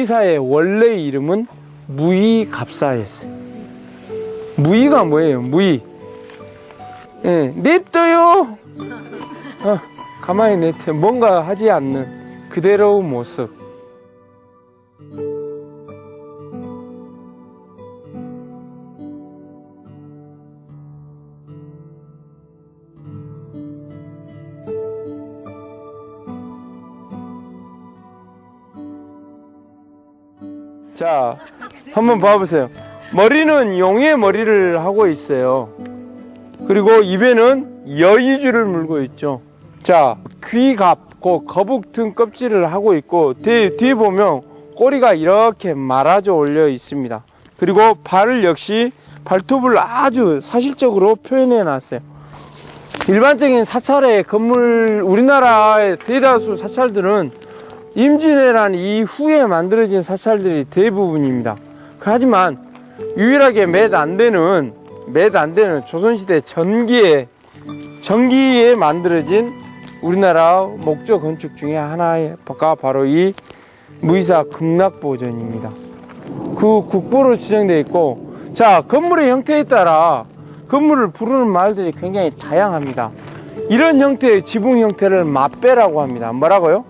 무이사의 원래 이름은 무이갑사였어요. 무이가 뭐예요? 무이. 예, 냅둬요. 가만히 냅둬. 뭔가 하지 않는 그대로의 모습. 자, 한번 봐보세요. 머리는 용의 머리를 하고 있어요. 그리고 입에는 여의주를 물고 있죠. 자, 귀갑, 거북 등 껍질을 하고 있고, 뒤에 보면 꼬리가 이렇게 말아져 올려 있습니다. 그리고 발을 역시 발톱을 아주 사실적으로 표현해 놨어요. 일반적인 사찰의 건물, 우리나라의 대다수 사찰들은 임진왜란 이후에 만들어진 사찰들이 대부분입니다. 하지만 유일하게 몇 안 되는 조선시대 전기에 만들어진 우리나라 목조 건축 중에 하나가 바로 이 무이사 극락보전입니다. 그 국보로 지정되어 있고, 자, 건물의 형태에 따라 건물을 부르는 말들이 굉장히 다양합니다. 이런 형태의 지붕 형태를 맞배라고 합니다. 뭐라고요?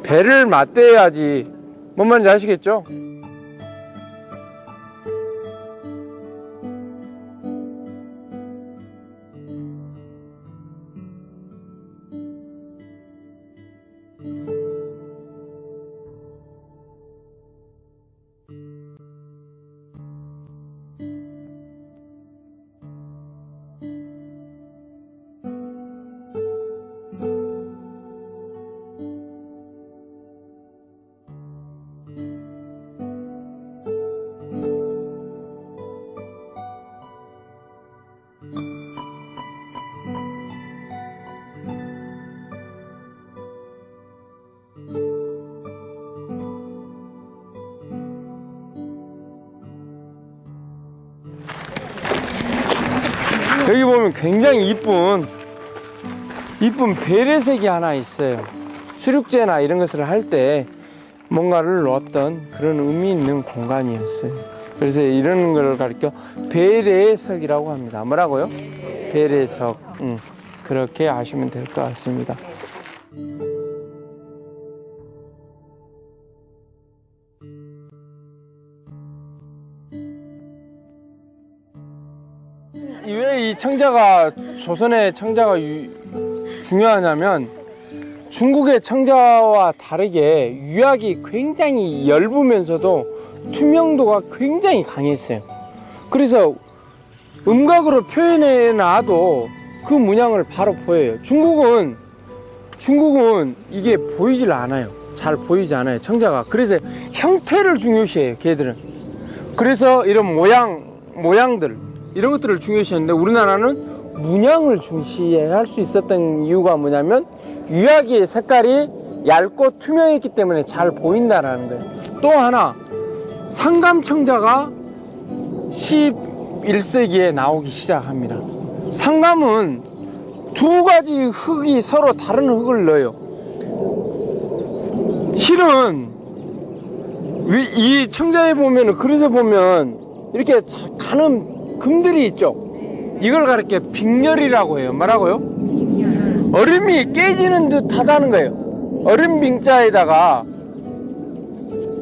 배를 맞대야지. 뭔 말인지 아시겠죠? 여기 보면 굉장히 이쁜 베레색이 하나 있어요. 수륙제나 이런 것을 할 때 뭔가를 놓았던 그런 의미 있는 공간이었어요. 그래서 이런 걸 가리켜 베레석이라고 합니다. 뭐라고요? 베레석. 그렇게 아시면 될 것 같습니다. 왜 이 청자가, 조선의 청자가 중요하냐면, 중국의 청자와 다르게 유약이 굉장히 엷으면서도 투명도가 굉장히 강했어요. 그래서 음각으로 표현해 놔도 그 문양을 바로 보여요. 중국은 이게 보이질 않아요. 잘 보이지 않아요, 청자가. 그래서 형태를 중요시해요, 걔들은. 그래서 이런 모양들, 이런 것들을 중요시했는데, 우리나라는 문양을 중시할 수 있었던 이유가 뭐냐면, 유약의 색깔이 얇고 투명했기 때문에 잘 보인다라는 거예요. 또 하나, 상감청자가 11세기에 나오기 시작합니다. 상감은 두 가지 흙이 서로 다른 흙을 넣어요. 실은 이 청자에 보면, 그릇에 보면 이렇게 가는 금들이 있죠. 이걸 가르쳐 빙열이라고 해요. 뭐라고요? 얼음이 깨지는 듯 하다는 거예요. 얼음빙자에다가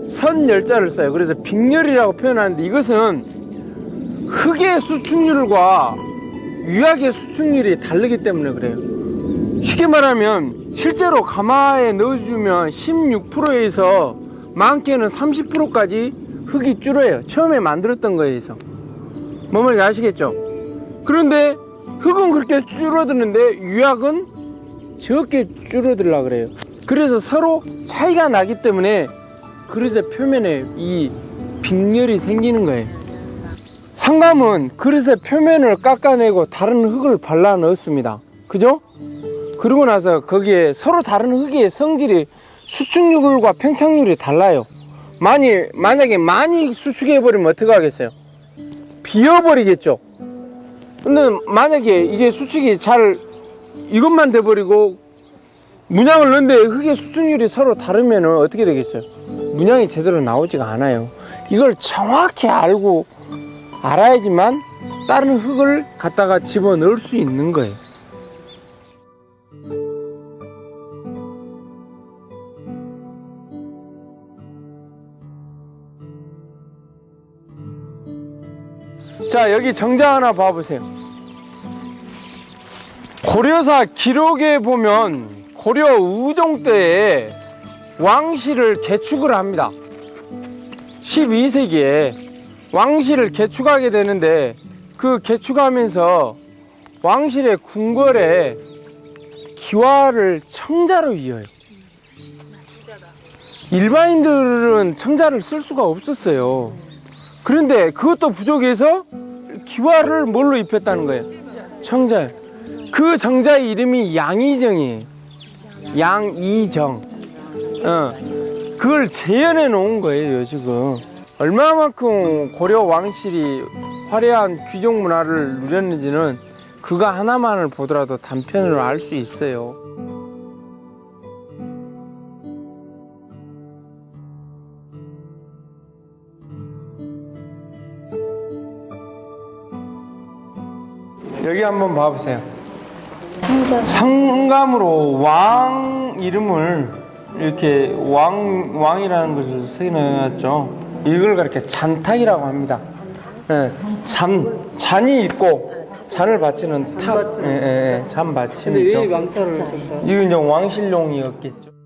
선열자를 써요. 그래서 빙열이라고 표현하는데, 이것은 흙의 수축률과 유약의 수축률이 다르기 때문에 그래요. 쉽게 말하면 실제로 가마에 넣어주면 16%에서 많게는 30%까지 흙이 줄어요. 처음에 만들었던 거에 의해서. 뭔 말인지 아시겠죠? 그런데 흙은 그렇게 줄어드는데 유약은 적게 줄어들라 그래요. 그래서 서로 차이가 나기 때문에 그릇의 표면에 이 빙열이 생기는 거예요. 상감은 그릇의 표면을 깎아내고 다른 흙을 발라 넣었습니다. 그죠? 그러고 나서 거기에 서로 다른 흙의 성질이, 수축률과 팽창률이 달라요. 만약에 많이 수축해버리면 어떻게 하겠어요? 비어버리겠죠. 근데 만약에 이게 수축이 잘 이것만 돼버리고 문양을 넣는데 흙의 수축률이 서로 다르면 어떻게 되겠어요? 문양이 제대로 나오지가 않아요. 이걸 정확히 알아야지만 다른 흙을 갖다가 집어넣을 수 있는 거예요. 자, 여기 정자 하나 봐보세요. 고려사 기록에 보면 고려 우종 때에 왕실을 개축을 합니다. 12세기에 왕실을 개축하게 되는데, 그 개축하면서 왕실의 궁궐에 기와를 청자로 이어요. 일반인들은 청자를 쓸 수가 없었어요. 그런데 그것도 부족해서 기와를 뭘로 입혔다는 거예요? 청자. 그 정자의 이름이 양이정이에요. 양이정. 그걸 재현해 놓은 거예요, 지금. 얼마만큼 고려 왕실이 화려한 귀족 문화를 누렸는지는 그거 하나만을 보더라도 단편으로 알 수 있어요. 여기 한번 봐보세요. 상감으로 왕 이름을 이렇게 왕이라는 것을 써놨죠. 이걸 그렇게 잔탁이라고 합니다. 네, 잔이 있고 잔을 받치는 탁, 잔 받침이죠. 근데 왜 왕자를 줬다? 이건 이제 왕실용이었겠죠.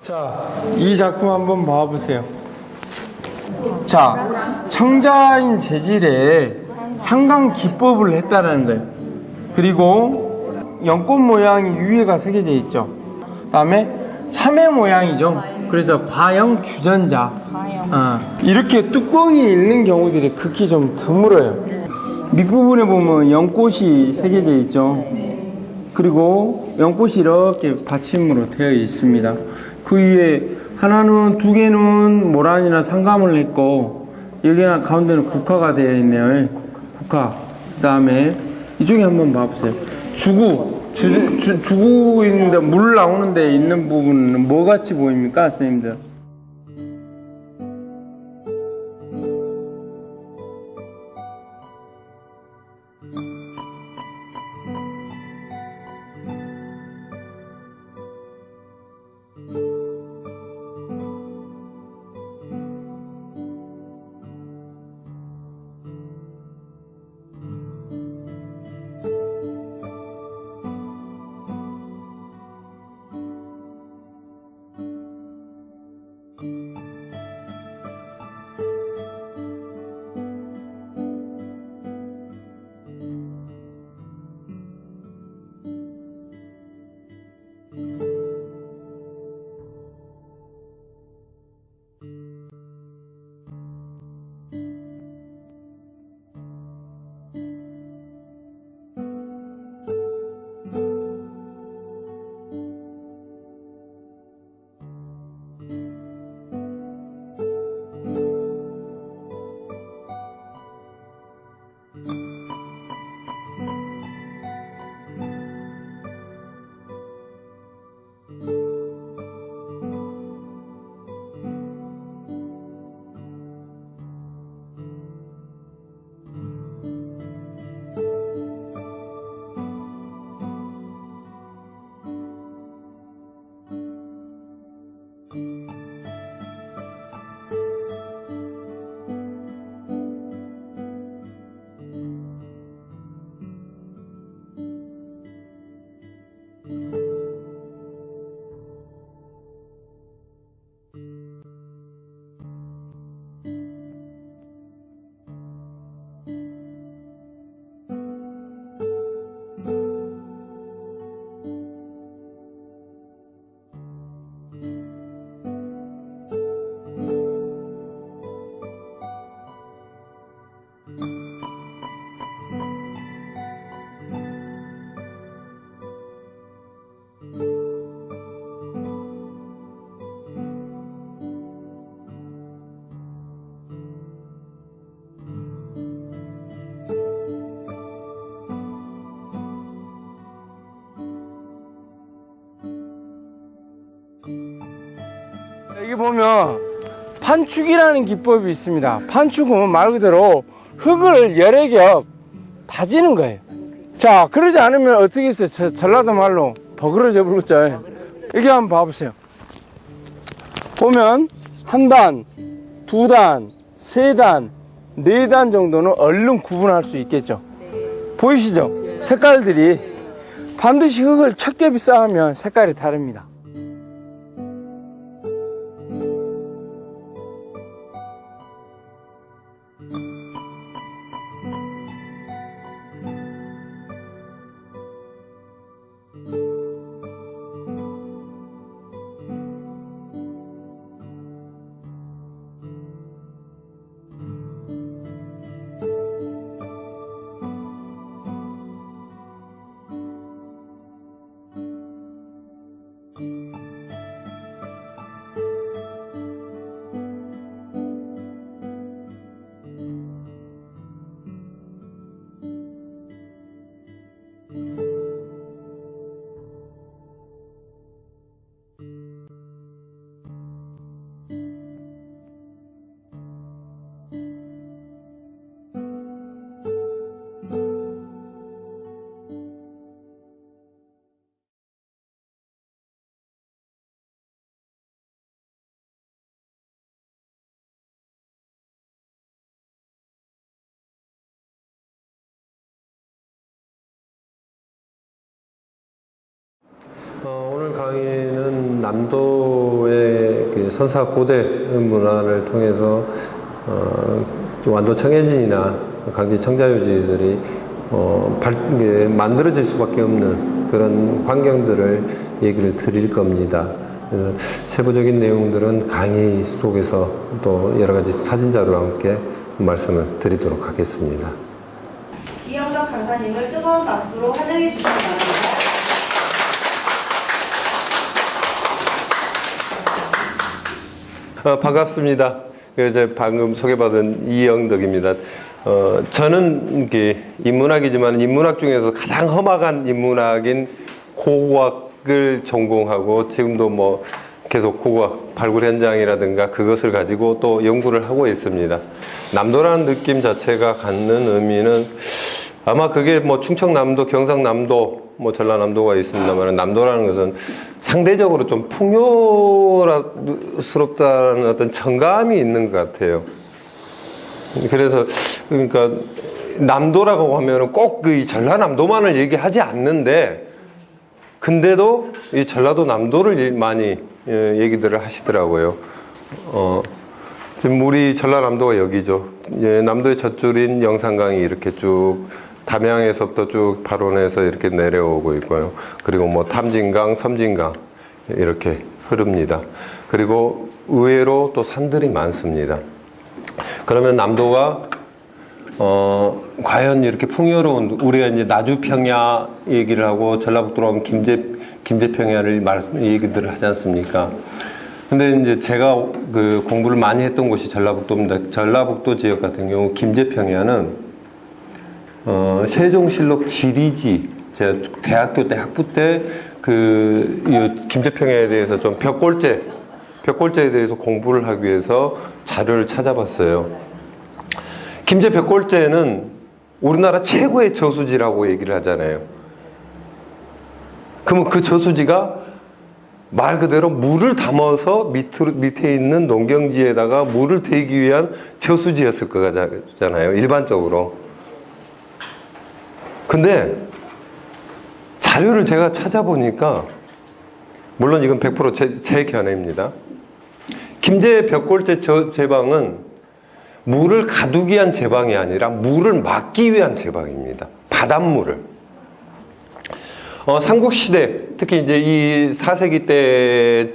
자, 이 작품 한번 봐보세요. 자, 청자인 재질에 상강 기법을 했다라는 거예요. 그리고 연꽃 모양이 위에가 새겨져 있죠. 그 다음에 참외 모양이죠. 그래서 과형 주전자. 이렇게 뚜껑이 있는 경우들이 극히 좀 드물어요. 밑부분에 보면 연꽃이 새겨져 있죠. 그리고 연꽃이 이렇게 받침으로 되어 있습니다. 그 위에 하나는, 두 개는 모란이나 상감을 했고, 여기나 가운데는 국화가 되어 있네요. 국화. 그 다음에 이쪽에 한번 봐보세요. 주구 있는데 물 나오는 데 있는 부분은 뭐 같이 보입니까, 선생님들? 여기 보면 판축이라는 기법이 있습니다. 판축은 말 그대로 흙을 여러 겹 다지는 거예요. 자, 그러지 않으면 어떻게 했어요? 전라도 말로 버그러져 버렸죠. 여기 한번 봐보세요. 보면 한 단, 두 단, 세 단, 네 단 정도는 얼른 구분할 수 있겠죠. 보이시죠? 색깔들이 반드시 흙을 척겹이 쌓으면 색깔이 다릅니다. 오늘 강의는 남도의 그 선사 고대 문화를 통해서 완도 청해진이나 강진 청자유지들이 만들어질 수밖에 없는 그런 환경들을 얘기를 드릴 겁니다. 그래서 세부적인 내용들은 강의 속에서 또 여러 가지 사진자료와 함께 말씀을 드리도록 하겠습니다. 이영덕 강사님을 뜨거운 박수로 환영해 주시기 바랍니다. 반갑습니다. 이제 방금 소개받은 이영덕입니다. 저는 인문학이지만 인문학 중에서 가장 험악한 인문학인 고고학을 전공하고 지금도 뭐 계속 고고학 발굴 현장이라든가 그것을 가지고 또 연구를 하고 있습니다. 남도라는 느낌 자체가 갖는 의미는 아마 그게 뭐 충청남도, 경상남도, 뭐 전라남도가 있습니다만 남도라는 것은 상대적으로 좀 풍요스럽다는 어떤 정감이 있는 것 같아요. 그래서 그러니까 남도라고 하면은 꼭 그 전라남도만을 얘기하지 않는데 근데도 이 전라도 남도를 많이 얘기들을 하시더라고요. 지금 우리 전라남도가 여기죠. 남도의 젖줄인 영산강이 이렇게 쭉 담양에서부터 쭉 발원해서 이렇게 내려오고 있고요. 그리고 뭐 탐진강, 섬진강 이렇게 흐릅니다. 그리고 의외로 또 산들이 많습니다. 그러면 남도가 과연 이렇게 풍요로운 우리가 이제 나주평야 얘기를 하고 전라북도로 하면 김제평야를 얘기들을 하지 않습니까? 근데 이제 제가 그 공부를 많이 했던 곳이 전라북도입니다. 전라북도 지역 같은 경우 김제평야는 세종실록 지리지 제가 대학교 때 학부 때 그 김제평야에 대해서 좀 벽골제에 대해서 공부를 하기 위해서 자료를 찾아봤어요. 김제 벽골제는 우리나라 최고의 저수지라고 얘기를 하잖아요. 그러면 그 저수지가 말 그대로 물을 담아서 밑에 있는 농경지에다가 물을 대기 위한 저수지였을 거잖아요. 일반적으로. 근데 자료를 제가 찾아보니까 물론 이건 100% 제 견해입니다. 김제 벽골제 제방은 물을 가두기 위한 제방이 아니라 물을 막기 위한 제방입니다. 바닷물을. 삼국시대, 특히 이제 이 4세기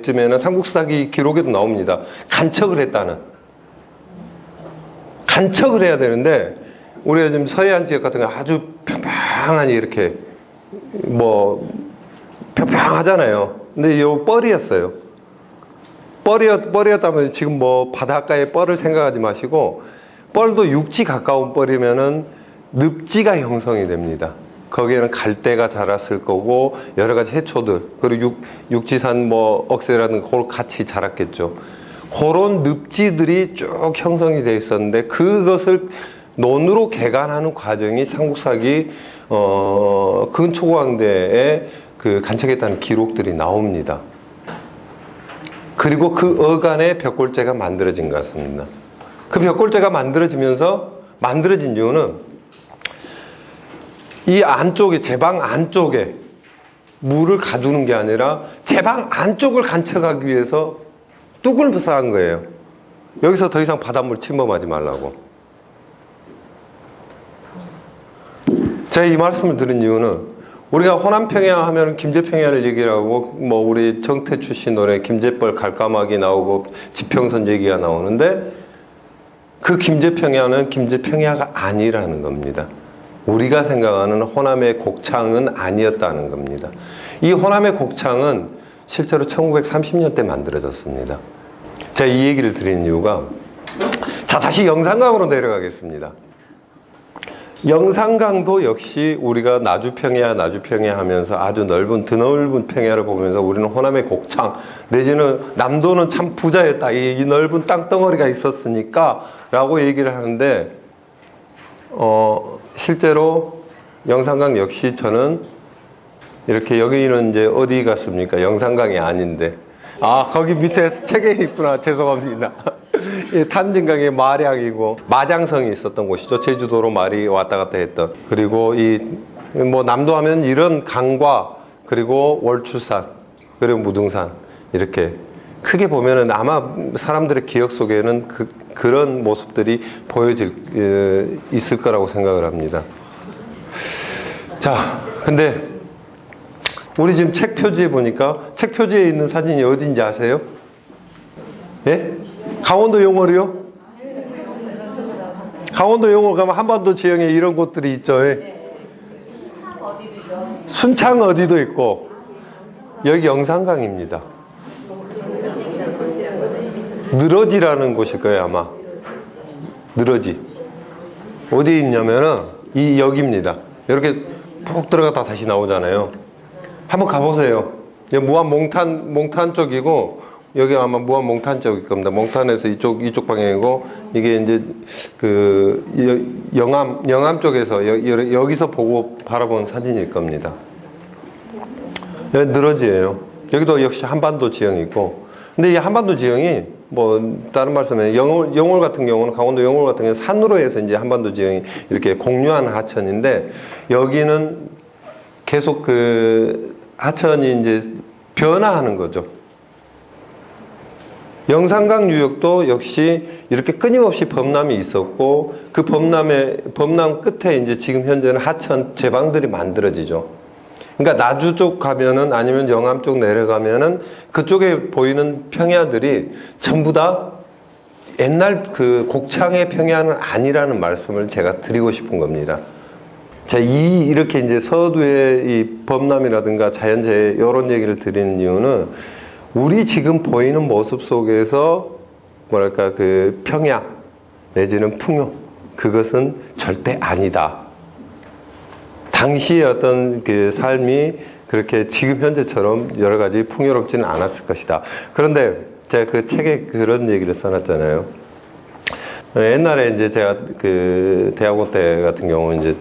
때쯤에는 삼국사기 기록에도 나옵니다. 간척을 했다는. 간척을 해야 되는데, 우리가 지금 서해안 지역 같은 거 아주 평평하니 이렇게, 평평하잖아요. 근데 이 뻘이었어요. 뻘이었다면 지금 뭐 바닷가에 뻘을 생각하지 마시고, 뻘도 육지 가까운 뻘이면은 늪지가 형성이 됩니다. 거기에는 갈대가 자랐을 거고 여러 가지 해초들 그리고 육지산 뭐 억새라는 걸 같이 자랐겠죠. 그런 늪지들이 쭉 형성이 돼 있었는데 그것을 논으로 개간하는 과정이 삼국사기 근초고항대에 그 간척했다는 기록들이 나옵니다. 그리고 그 어간에 벽골재가 만들어진 것 같습니다. 그 벽골재가 만들어진 이유는 이 안쪽에, 제방 안쪽에 물을 가두는 게 아니라 제방 안쪽을 간척하기 위해서 뚝을 쌓은 거예요. 여기서 더 이상 바닷물 침범하지 말라고. 제가 이 말씀을 드린 이유는 우리가 호남평야 하면 김제평야를 얘기하고 뭐 우리 정태추 씨 노래 김제벌 갈까마귀 나오고 지평선 얘기가 나오는데 그 김제평야는 김제평야가 아니라는 겁니다. 우리가 생각하는 호남의 곡창은 아니었다는 겁니다. 이 호남의 곡창은 실제로 1930년대 만들어졌습니다. 제가 이 얘기를 드리는 이유가 자 다시 영산강으로 내려가겠습니다. 영산강도 역시 우리가 나주평야 하면서 아주 드넓은 평야를 보면서 우리는 호남의 곡창 내지는 남도는 참 부자였다. 이 넓은 땅덩어리가 있었으니까 라고 얘기를 하는데 실제로 영산강 역시 저는 이렇게 여기는 이제 어디 갔습니까? 영산강이 아닌데 거기 밑에 책에 있구나. 죄송합니다. 예, 탄진강의 마량이고 마장성이 있었던 곳이죠. 제주도로 말이 왔다 갔다 했던. 그리고 뭐 남도 하면 이런 강과 그리고 월출산 그리고 무등산 이렇게 크게 보면은 아마 사람들의 기억 속에는 그런 모습들이 있을 거라고 생각을 합니다. 자, 근데 우리 지금 책 표지에 보니까 책 표지에 있는 사진이 어딘지 아세요? 예? 강원도 용월이요? 강원도 용월 가면 한반도 지형에 이런 곳들이 있죠. 예? 순창 어디도 있고 여기 영산강입니다. 늘어지라는 곳일 거예요 아마. 늘어지 어디 있냐면은 여기입니다. 이렇게 푹 들어갔다 다시 나오잖아요. 한번 가보세요. 무안 몽탄 쪽이고 여기 아마 무안 몽탄 쪽일 겁니다. 몽탄에서 이쪽 방향이고 이게 이제 영암 쪽에서 여기서 보고 바라본 사진일 겁니다. 여기 늘어지예요. 여기도 역시 한반도 지형이 있고 근데 이 한반도 지형이 뭐 다른 말씀에 영월 같은 경우는 강원도 영월 같은 경우는 산으로 해서 이제 한반도 지형이 이렇게 공유한 하천인데 여기는 계속 하천이 이제 변화하는 거죠. 영산강 유역도 역시 이렇게 끊임없이 범람이 있었고 그 범람 끝에 이제 지금 현재는 하천 제방들이 만들어지죠. 그러니까 나주 쪽 가면은 아니면 영암 쪽 내려가면은 그쪽에 보이는 평야들이 전부 다 옛날 그 곡창의 평야는 아니라는 말씀을 제가 드리고 싶은 겁니다. 자, 이렇게 이제 서두의 이 범람이라든가 자연재해 이런 얘기를 드리는 이유는 우리 지금 보이는 모습 속에서 뭐랄까 그 평야 내지는 풍요 그것은 절대 아니다. 당시의 어떤 그 삶이 그렇게 지금 현재처럼 여러 가지 풍요롭지는 않았을 것이다. 그런데 제가 그 책에 그런 얘기를 써놨잖아요. 옛날에 이제 제가 그 대학원 때 같은 경우는 이제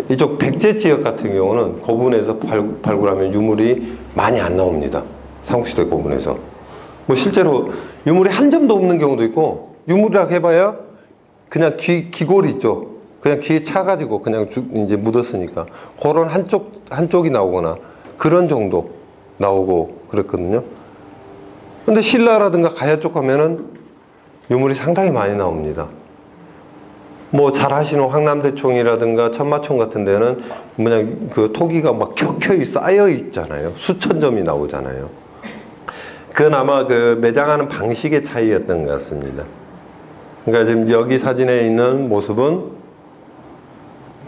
이쪽 백제 지역 같은 경우는 고분에서 발굴하면 유물이 많이 안 나옵니다. 삼국시대 고분에서. 뭐 실제로 유물이 한 점도 없는 경우도 있고 유물이라고 해봐야 그냥 귀골 있죠. 그냥 귀에 차가지고 그냥 이제 묻었으니까 그런 한쪽이 나오거나 그런 정도 나오고 그랬거든요. 근데 신라라든가 가야 쪽 가면은 유물이 상당히 많이 나옵니다. 뭐 잘 아시는 황남대총이라든가 천마총 같은 데는 그냥 그 토기가 막 켜켜이 쌓여 있잖아요. 수천 점이 나오잖아요. 그건 아마 그 매장하는 방식의 차이였던 것 같습니다. 그러니까 지금 여기 사진에 있는 모습은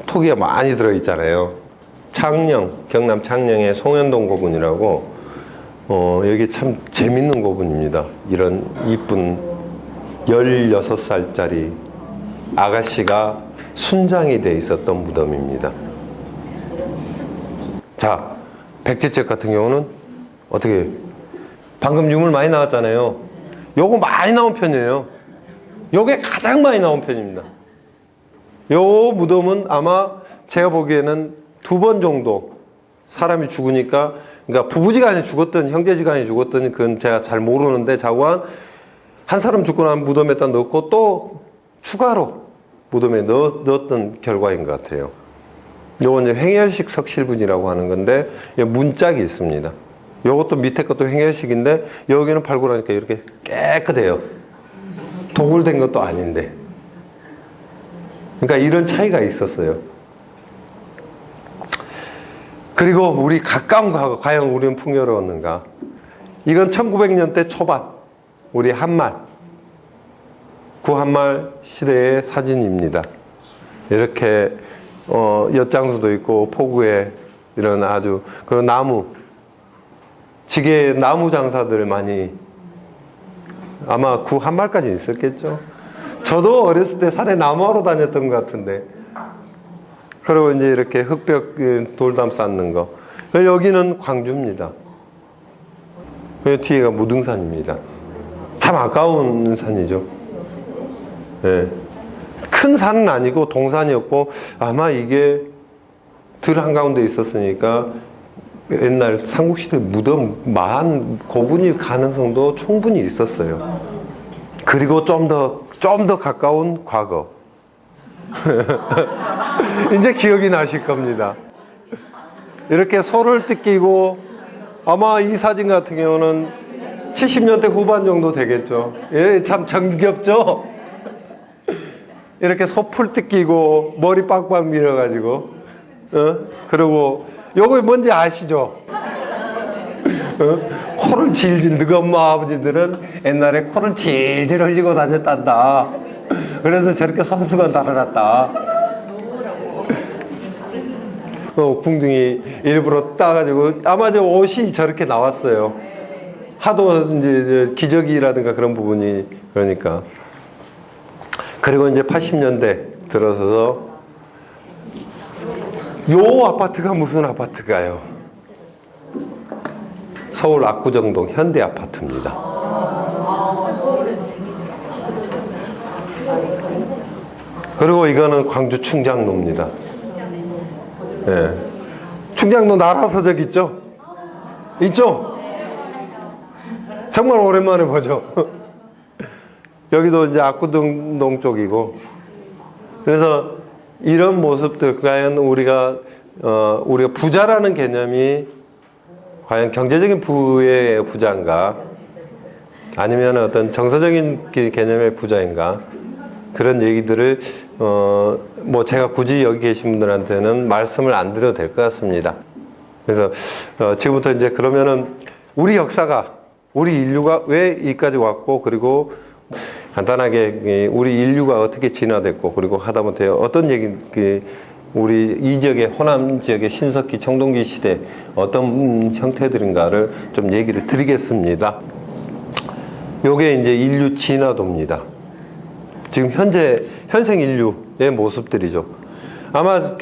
토기가 많이 들어있잖아요. 창녕, 경남 창녕의 송현동 고분이라고 여기 참 재밌는 고분입니다. 이런 이쁜 16살짜리 아가씨가 순장이 돼 있었던 무덤입니다. 자, 백제책 같은 경우는 어떻게 방금 유물 많이 나왔잖아요. 요거 많이 나온 편이에요. 요게 가장 많이 나온 편입니다. 요 무덤은 아마 제가 보기에는 2번 정도 사람이 죽으니까, 그러니까 부부지간에 죽었든 형제지간에 죽었든 그건 제가 잘 모르는데, 자고한 한 사람 죽고 나면 무덤에다 넣고 또 추가로 무덤에 넣었던 결과인 것 같아요. 요건 이제 횡혈식 석실분이라고 하는 건데, 문짝이 있습니다. 요것도 밑에 것도 횡혈식인데, 여기는 발굴하니까 이렇게 깨끗해요. 도굴된 것도 아닌데. 그러니까 이런 차이가 있었어요. 그리고 우리 가까운 과거, 과연 우리는 풍요로웠는가? 이건 1900년대 초반, 우리 한말, 구한말 시대의 사진입니다. 이렇게, 엿장수도 있고, 포구에 이런 아주, 그런 나무, 지게 나무 장사들 많이, 아마 구한말까지 있었겠죠? 저도 어렸을 때 산에 나무하러 다녔던 것 같은데. 그리고 이제 이렇게 흙벽 돌담 쌓는 거. 여기는 광주입니다. 여기 뒤에가 무등산입니다. 참 아까운 산이죠. 네. 큰 산은 아니고 동산이었고, 아마 이게 들 한가운데 있었으니까 옛날 삼국시대 무덤 만 고분일 가능성도 충분히 있었어요. 그리고 좀 더 가까운 과거. 이제 기억이 나실 겁니다. 이렇게 소를 뜯기고, 아마 이 사진 같은 경우는 70년대 후반 정도 되겠죠. 예, 참 정겹죠? 이렇게 소풀 뜯기고, 머리 빡빡 밀어가지고, 그리고, 요거 뭔지 아시죠? 코를 질질, 너희 엄마 아버지들은 옛날에 코를 질질 흘리고 다녔단다. 그래서 저렇게 손수건 달아놨다. 궁둥이 일부러 따가지고, 아마 저 옷이 저렇게 나왔어요. 하도 이제 기저귀라든가 그런 부분이, 그러니까. 그리고 이제 80년대 들어서서, 요 아파트가 무슨 아파트가요? 서울 압구정동 현대 아파트입니다. 그리고 이거는 광주 충장로입니다. 예. 충장로 나라서적 있죠? 있죠? 정말 오랜만에 보죠. 여기도 이제 압구정동 쪽이고. 그래서 이런 모습들, 과연 우리가 부자라는 개념이 과연 경제적인 부의 부자인가? 아니면 어떤 정서적인 개념의 부자인가? 그런 얘기들을, 뭐 제가 굳이 여기 계신 분들한테는 말씀을 안 드려도 될 것 같습니다. 그래서, 지금부터 이제 그러면은 우리 역사가, 우리 인류가 왜 여기까지 왔고, 그리고 간단하게 우리 인류가 어떻게 진화됐고, 그리고 하다못해 어떤 얘기, 우리 이 지역의 호남 지역의 신석기, 청동기 시대 어떤 형태들인가를 좀 얘기를 드리겠습니다. 요게 이제 인류 진화도입니다. 지금 현생 인류의 모습들이죠. 아마 한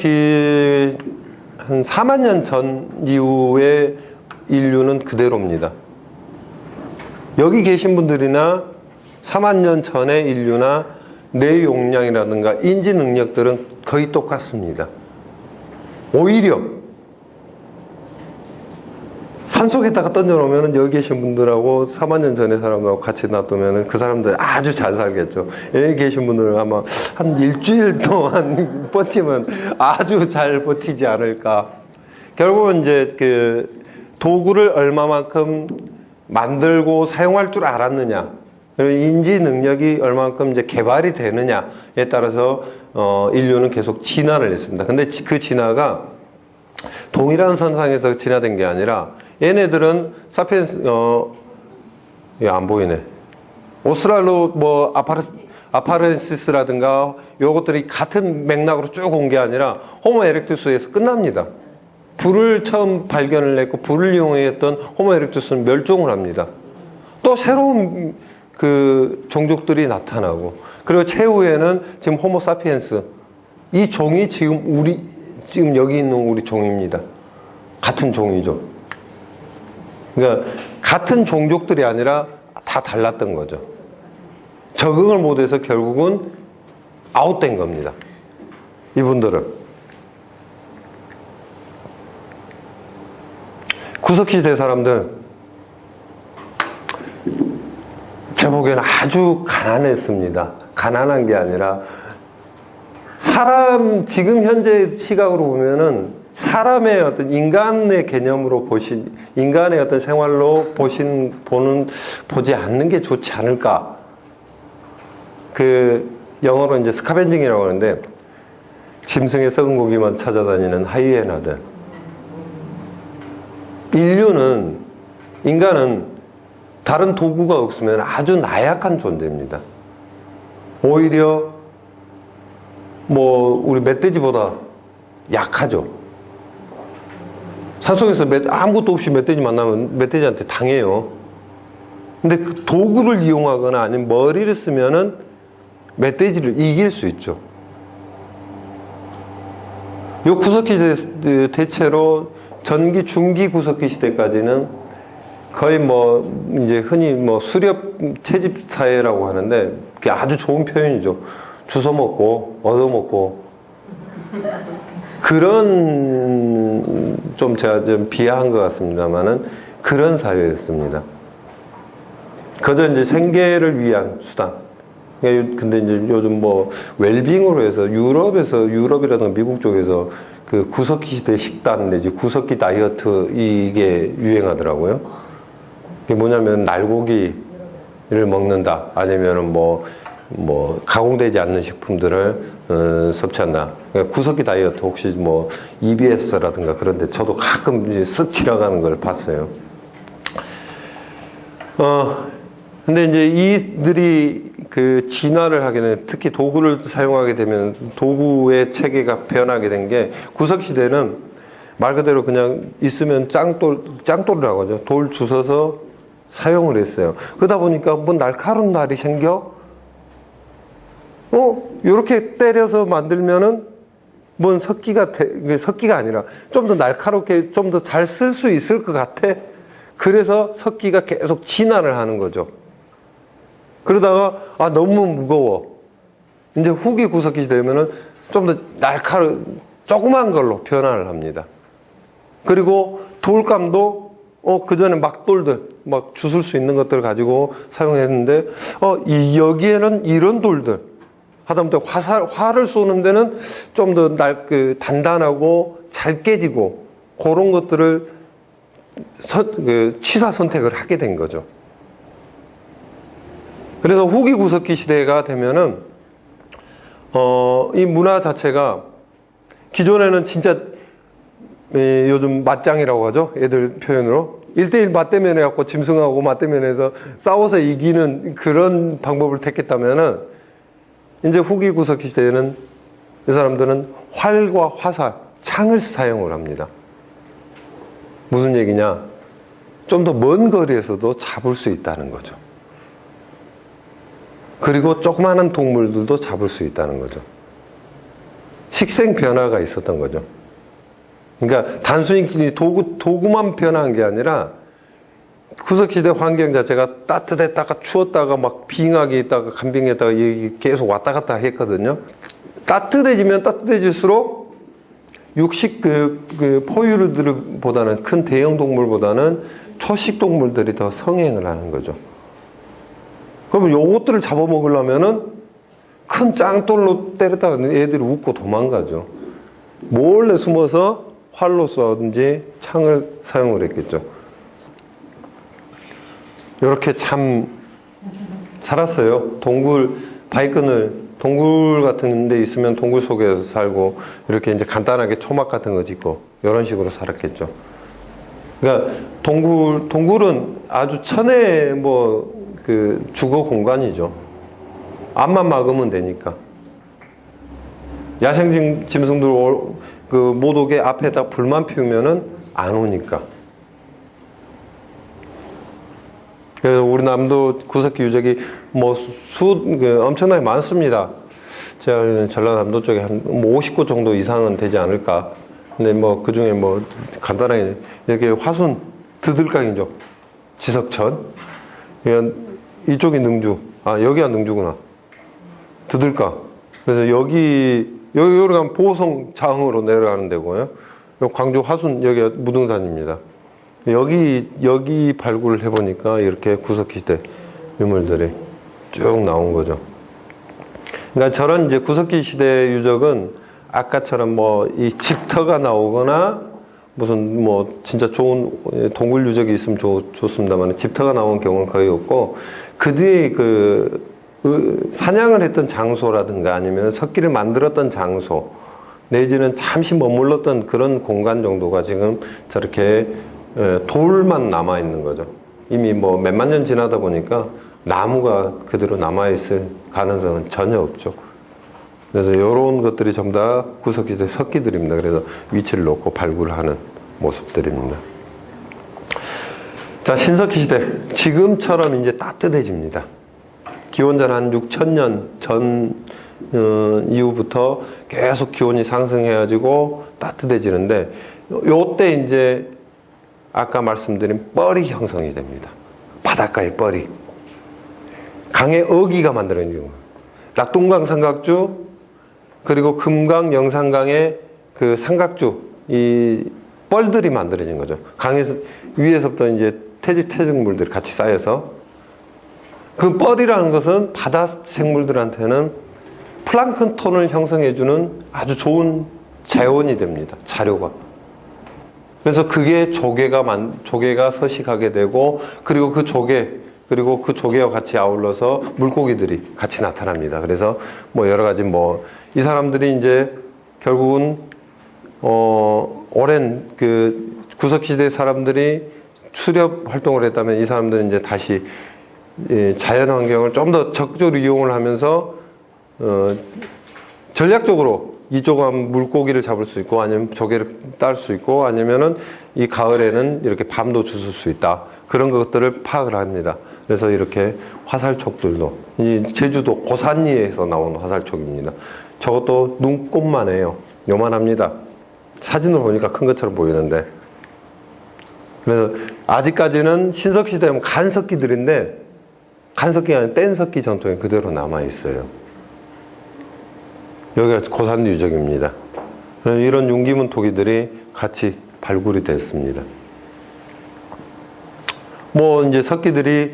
4만 년 전 이후의 인류는 그대로입니다. 여기 계신 분들이나 4만 년 전의 인류나 뇌 용량이라든가 인지 능력들은 거의 똑같습니다. 오히려 산속에다가 던져놓으면 여기 계신 분들하고 4만 년 전의 사람하고 같이 놔두면 그 사람들 아주 잘 살겠죠. 여기 계신 분들은 아마 한 일주일 동안 버티면 아주 잘 버티지 않을까. 결국은 이제 그 도구를 얼마만큼 만들고 사용할 줄 알았느냐, 인지 능력이 얼마만큼 이제 개발이 되느냐에 따라서 인류는 계속 진화를 했습니다. 근데 그 진화가 동일한 선상에서 진화된 게 아니라 얘네들은 사피엔스 안 보이네. 오스트랄로 뭐 아파렌시스라든가 요것들이 같은 맥락으로 쭉 온 게 아니라 호모 에렉투스에서 끝납니다. 불을 처음 발견을 했고 불을 이용했던 호모 에렉투스는 멸종을 합니다. 또 새로운 그 종족들이 나타나고, 그리고 최후에는 지금 호모 사피엔스, 이 종이 지금 여기 있는 우리 종입니다. 같은 종이죠. 그러니까 같은 종족들이 아니라 다 달랐던 거죠. 적응을 못해서 결국은 아웃된 겁니다. 이분들은. 구석시대 사람들, 제 보기에는 아주 가난했습니다. 가난한 게 아니라, 지금 현재 시각으로 보면은, 사람의 어떤 인간의 개념으로 인간의 어떤 생활로 보지 않는 게 좋지 않을까. 영어로 이제 스카벤징이라고 하는데, 짐승의 썩은 고기만 찾아다니는 하이에나들. 인간은 다른 도구가 없으면 아주 나약한 존재입니다. 오히려, 우리 멧돼지보다 약하죠. 산속에서 아무것도 없이 멧돼지 만나면 멧돼지한테 당해요. 근데 그 도구를 이용하거나 아니면 머리를 쓰면은 멧돼지를 이길 수 있죠. 요 구석기 시대 대체로 전기, 중기 구석기 시대까지는 거의 이제 흔히 수렵 채집 사회라고 하는데 그게 아주 좋은 표현이죠. 주워 먹고, 얻어먹고. 그런, 제가 좀 비하한 것 같습니다만은 그런 사회였습니다. 그저 이제 생계를 위한 수단. 근데 이제 요즘 웰빙으로 해서 유럽이라든가 미국 쪽에서 그 구석기 시대 식단 내지 구석기 다이어트 이게 유행하더라고요. 그게 뭐냐면 날고기를 먹는다. 아니면은 가공되지 않는 식품들을 섭취한다. 그러니까 구석기 다이어트 혹시 EBS라든가 그런데 저도 가끔 이제 쓱 지나가는 걸 봤어요. 근데 이제 이들이 그 진화를 하게 되면 특히 도구를 사용하게 되면 도구의 체계가 변하게 된 게 구석시대는 말 그대로 그냥 있으면 짱돌이라고 하죠. 돌 주워서 사용을 했어요. 그러다 보니까 날카로운 날이 생겨? 요렇게 때려서 만들면은 석기가 아니라 좀 더 날카롭게 좀 더 잘 쓸 수 있을 것 같아. 그래서 석기가 계속 진화를 하는 거죠. 그러다가 너무 무거워. 이제 후기 구석기 시대면은 좀 더 조그만 걸로 변화를 합니다. 그리고 돌감도 그 전에 막돌들 주술 수 있는 것들을 가지고 사용했는데 여기에는 이런 돌들 하다못해 활을 쏘는 데는 좀 더 단단하고 잘 깨지고 그런 것들을 취사 선택을 하게 된 거죠. 그래서 후기 구석기 시대가 되면은 이 문화 자체가 기존에는 진짜 요즘 맞짱이라고 하죠. 애들 표현으로 1대1 맞대면 해갖고 짐승하고 맞대면해서 싸워서 이기는 그런 방법을 택했다면은 이제 후기 구석기 시대에는 이 사람들은 활과 화살, 창을 사용을 합니다. 무슨 얘기냐? 좀 더 먼 거리에서도 잡을 수 있다는 거죠. 그리고 조그마한 동물들도 잡을 수 있다는 거죠. 식생 변화가 있었던 거죠. 그러니까 단순히 도구만 변한 게 아니라 구석시대 환경 자체가 따뜻했다가 추웠다가 빙하게 있다가 간빙했다가 계속 왔다 갔다 했거든요. 따뜻해지면 따뜻해질수록 육식 포유류들보다는 큰 대형 동물보다는 초식 동물들이 더 성행을 하는 거죠. 그러면 요것들을 잡아먹으려면은 큰 짱돌로 때렸다가 애들이 웃고 도망가죠. 몰래 숨어서 활로 쏘든지 창을 사용을 했겠죠. 이렇게 참 살았어요. 동굴 같은 데 있으면 동굴 속에서 살고, 이렇게 이제 간단하게 초막 같은 거 짓고, 이런 식으로 살았겠죠. 그러니까 동굴은 아주 천의 주거 공간이죠. 앞만 막으면 되니까. 야생 짐승들 못 오게 앞에다 불만 피우면은 안 오니까. 그래서 우리 남도 구석기 유적이 엄청나게 많습니다. 제가 전라남도 쪽에 한 50곳 정도 이상은 되지 않을까. 근데 그 중에 간단하게 이렇게 화순 드들강이죠. 지석천. 이런 이쪽이 능주. 아, 여기가 능주구나. 드들가. 그래서 여기 가면 보성장으로 내려가는 데고요. 광주 화순, 여기가 무등산입니다. 여기 발굴을 해보니까 이렇게 구석기 시대 유물들이 쭉 나온 거죠. 그러니까 저런 이제 구석기 시대 유적은 아까처럼 뭐 이 집터가 나오거나 무슨 뭐 진짜 좋은 동굴 유적이 있으면 좋습니다만 집터가 나온 경우는 거의 없고 그 뒤에 사냥을 했던 장소라든가 아니면 석기를 만들었던 장소 내지는 잠시 머물렀던 그런 공간 정도가 지금 저렇게 돌만 남아 있는 거죠. 이미 뭐 몇만 년 지나다 보니까 나무가 그대로 남아 있을 가능성은 전혀 없죠. 그래서 이런 것들이 전부 다 구석기시대 석기들입니다. 그래서 위치를 놓고 발굴하는 모습들입니다. 자, 신석기 시대. 지금처럼 이제 따뜻해집니다. 기원전 한 6,000년 전 이후부터 계속 기온이 상승해가지고 따뜻해지는데, 요때 이제 아까 말씀드린 뻘이 형성이 됩니다. 바닷가의 뻘이. 강의 어기가 만들어진 경우. 낙동강 삼각주, 그리고 금강, 영산강의 그 삼각주, 이 뻘들이 만들어진 거죠. 강에서, 위에서부터 이제 퇴적물들이 같이 쌓여서 그 뻘이라는 것은 바다 생물들한테는 플랑크톤을 형성해주는 아주 좋은 재원이 됩니다. 자료가. 그래서 그게 조개가 서식하게 되고, 그리고 그 조개와 같이 아울러서 물고기들이 같이 나타납니다. 그래서 뭐 여러 가지 이 사람들이 이제 결국은, 오랜 그 구석시대 사람들이 수렵 활동을 했다면 이 사람들은 이제 다시 자연 환경을 좀 더 적극적으로 이용을 하면서, 전략적으로 이쪽은 물고기를 잡을 수 있고, 아니면 조개를 딸 수 있고, 아니면은 이 가을에는 이렇게 밤도 주술 수 있다. 그런 것들을 파악을 합니다. 그래서 이렇게 화살촉들도, 이 제주도 고산리에서 나온 화살촉입니다. 저것도 눈꼽만 해요. 요만합니다. 사진을 보니까 큰 것처럼 보이는데. 그래서 아직까지는 신석시대면 간석기들인데, 간석기가 아니라 뗀석기 전통이 그대로 남아있어요. 여기가 고산 유적입니다. 이런 융기문 토기들이 같이 발굴이 됐습니다. 이제 석기들이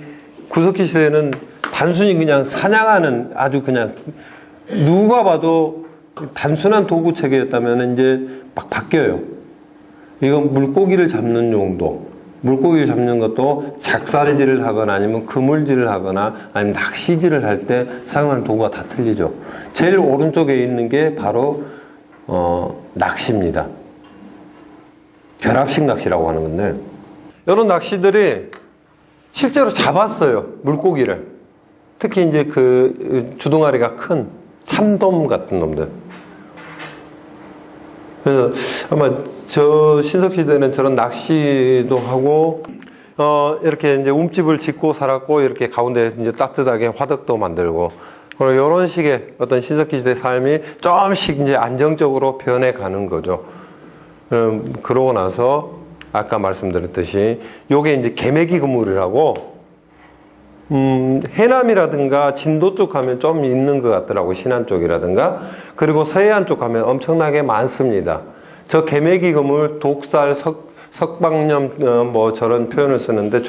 구석기 시대에는 단순히 그냥 사냥하는 아주 그냥 누가 봐도 단순한 도구 체계였다면 이제 막 바뀌어요. 이건 물고기를 잡는 용도. 물고기를 잡는 것도 작살질을 하거나 아니면 그물질을 하거나 아니면 낚시질을 할 때 사용하는 도구가 다 틀리죠. 제일 오른쪽에 있는 게 바로 낚시입니다. 결합식 낚시라고 하는 건데, 이런 낚시들이 실제로 잡았어요. 물고기를. 특히 이제 그 주둥아리가 큰 참돔 같은 놈들. 그래서 아마 저 신석시대는 저런 낚시도 하고, 이렇게 이제 움집을 짓고 살았고, 이렇게 가운데 이제 따뜻하게 화덕도 만들고, 이런 식의 어떤 신석시대 삶이 조금씩 이제 안정적으로 변해가는 거죠. 그러고 나서, 아까 말씀드렸듯이, 요게 이제 개매기 그물이라고, 해남이라든가 진도 쪽 가면 좀 있는 것 같더라고, 신안 쪽이라든가. 그리고 서해안 쪽 가면 엄청나게 많습니다. 저 개매기 그물, 독살, 석방염, 저런 표현을 쓰는데,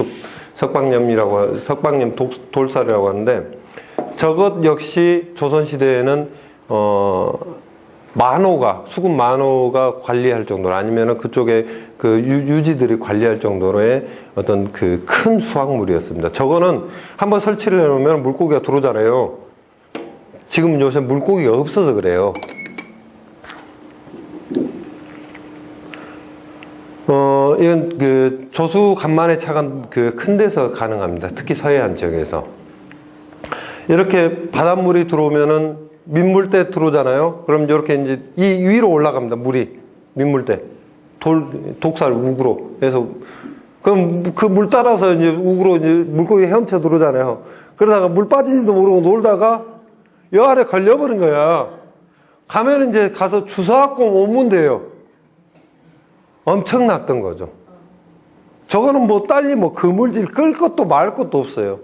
석방염 돌살이라고 하는데, 저것 역시 조선시대에는, 수군 만호가 관리할 정도로, 아니면은 그쪽에 그 유지들이 관리할 정도로의 어떤 그 큰 수확물이었습니다. 저거는 한번 설치를 해놓으면 물고기가 들어오잖아요. 지금 요새 물고기가 없어서 그래요. 이건 그 조수 간만에 차간 그 큰 데서 가능합니다. 특히 서해안 지역에서. 이렇게 바닷물이 들어오면은 민물대 들어오잖아요. 그럼 이렇게 이제 이 위로 올라갑니다. 물이. 민물대. 독살 우그로. 그래서 그럼 그 물 따라서 이제 우그로 이제 물고기 헤엄쳐 들어오잖아요. 그러다가 물 빠진지도 모르고 놀다가 여 아래 걸려버린 거야. 가면 이제 가서 주워갖고 오면 돼요. 엄청났던 거죠. 저거는 딸리 그물질 끌 것도 말 것도 없어요.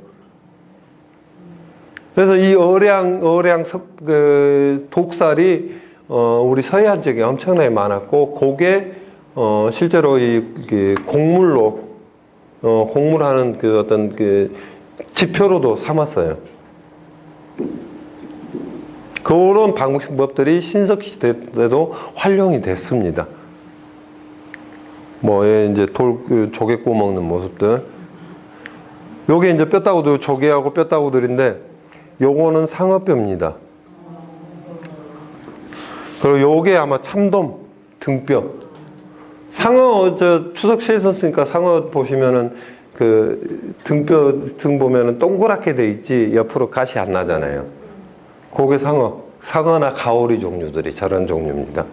그래서 이 독살이 우리 서해안 지역에 엄청나게 많았고, 그게 실제로 곡물로 곡물하는 어떤 지표로도 삼았어요. 그런 방법들이 신석기 시대 때도 활용이 됐습니다. 이제 조개 구워 먹는 모습들. 요게 이제 뼈다구들, 조개하고 뼈다구들인데, 요거는 상어뼈입니다. 그리고 요게 아마 참돔 등뼈. 상어, 추석시에 썼으니까 상어 보시면은 등 보면은 동그랗게 돼 있지, 옆으로 가시 안 나잖아요. 그게 상어나 가오리 종류들이 저런 종류입니다.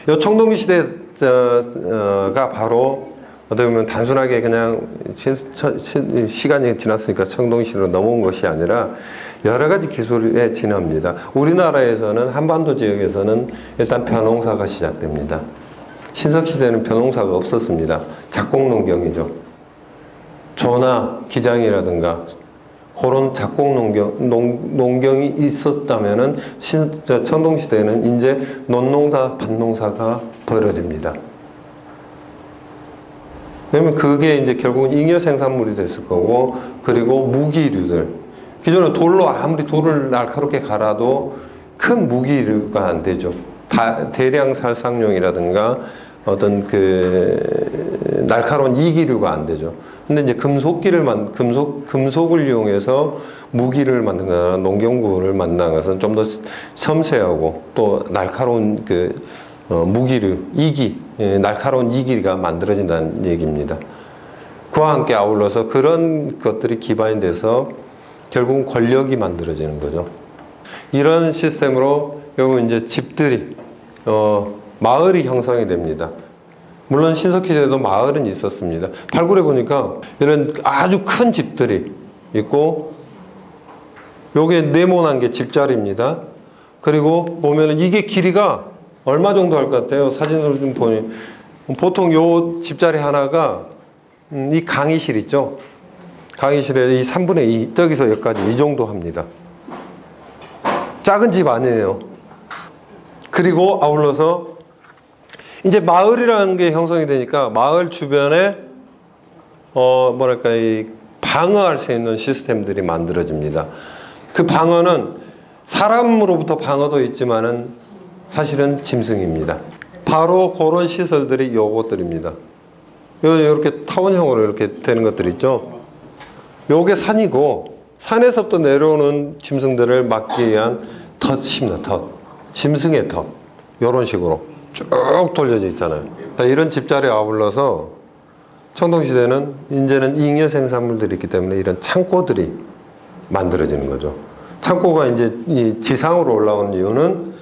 요 청동기 시대가 바로 어떻게 보면 단순하게 그냥 시간이 지났으니까 청동기 시대로 넘어온 것이 아니라 여러 가지 기술의 진화입니다. 우리나라에서는 한반도 지역에서는 일단 벼농사가 시작됩니다. 신석기 시대는 벼농사가 없었습니다. 작곡농경이죠. 조나 기장이라든가 그런 작곡농경이 있었다면은 청동시대에는 이제 논농사, 밭농사가 벌어집니다. 그러면 그게 이제 결국은 잉여 생산물이 됐을 거고, 그리고 무기류들. 기존에 돌로 아무리 돌을 날카롭게 갈아도 큰 무기류가 안 되죠. 대량 살상용이라든가 어떤 날카로운 이기류가 안 되죠. 근데 이제 금속을 이용해서 무기를 만든거나 농경구를 만드는 것은 좀 더 섬세하고 또 날카로운 무기류, 날카로운 이기가 만들어진다는 얘기입니다. 그와 함께 아울러서 그런 것들이 기반이 돼서 결국은 권력이 만들어지는 거죠. 이런 시스템으로 결국 이제 집들이, 마을이 형성이 됩니다. 물론 신석기 시대에도 마을은 있었습니다. 발굴해 보니까 이런 아주 큰 집들이 있고, 요게 네모난 게 집자리입니다. 그리고 보면은 이게 길이가 얼마 정도 할 것 같아요? 사진으로 좀 보니. 보통 요 집자리 하나가, 이 강의실 있죠? 강의실에 이 3분의 2, 저기서 여기까지 이 정도 합니다. 작은 집 아니에요. 그리고 아울러서 이제 마을이라는 게 형성이 되니까 마을 주변에 이 방어할 수 있는 시스템들이 만들어집니다. 그 방어는 사람으로부터 방어도 있지만은 사실은 짐승입니다. 바로 그런 시설들이 요것들입니다. 이렇게 타원형으로 이렇게 되는 것들 있죠. 요게 산이고, 산에서부터 내려오는 짐승들을 막기 위한 덫입니다. 덫. 짐승의 덫. 요런 식으로 쭉 돌려져 있잖아요. 이런 집자리에 아울러서 청동시대는 이제는 잉여 생산물들이 있기 때문에 이런 창고들이 만들어지는 거죠. 창고가 이제 이 지상으로 올라오는 이유는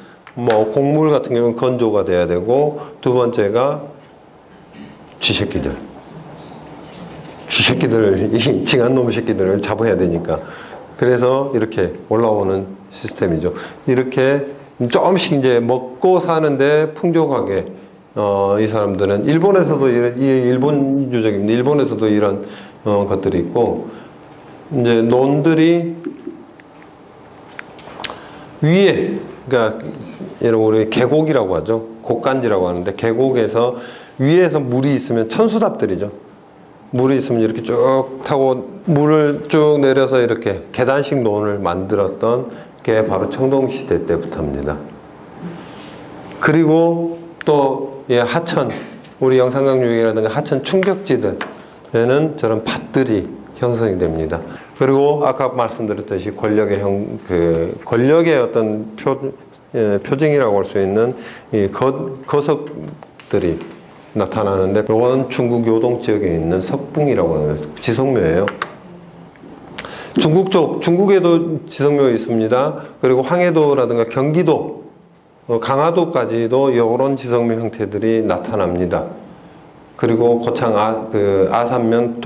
곡물 같은 경우는 건조가 돼야 되고, 두 번째가 쥐새끼들, 이 징한놈 새끼들을 잡아야 되니까. 그래서 이렇게 올라오는 시스템이죠. 이렇게 조금씩 이제 먹고 사는데 풍족하게, 이 사람들은 일본에서도 일본 유적입니다. 일본에서도 이런 것들이 있고, 이제 논들이 위에, 그러니까 우리 계곡이라고 하죠. 곡간지라고 하는데, 계곡에서 위에서 물이 있으면 천수답들이죠. 물이 있으면 이렇게 쭉 타고 물을 쭉 내려서 이렇게 계단식 논을 만들었던 게 바로 청동시대 때부터입니다. 그리고 또 하천, 우리 영산강유역이라든가 하천 충격지대에는 저런 밭들이 형성이 됩니다. 그리고 아까 말씀드렸듯이 권력의 어떤 표징이라고 할 수 있는 이 거석들이 나타나는데, 이거는 중국 요동 지역에 있는 석붕이라고 하는 지성묘예요. 중국에도 지성묘 있습니다. 그리고 황해도라든가 경기도, 강화도까지도 이런 지성묘 형태들이 나타납니다. 그리고 고창 아산면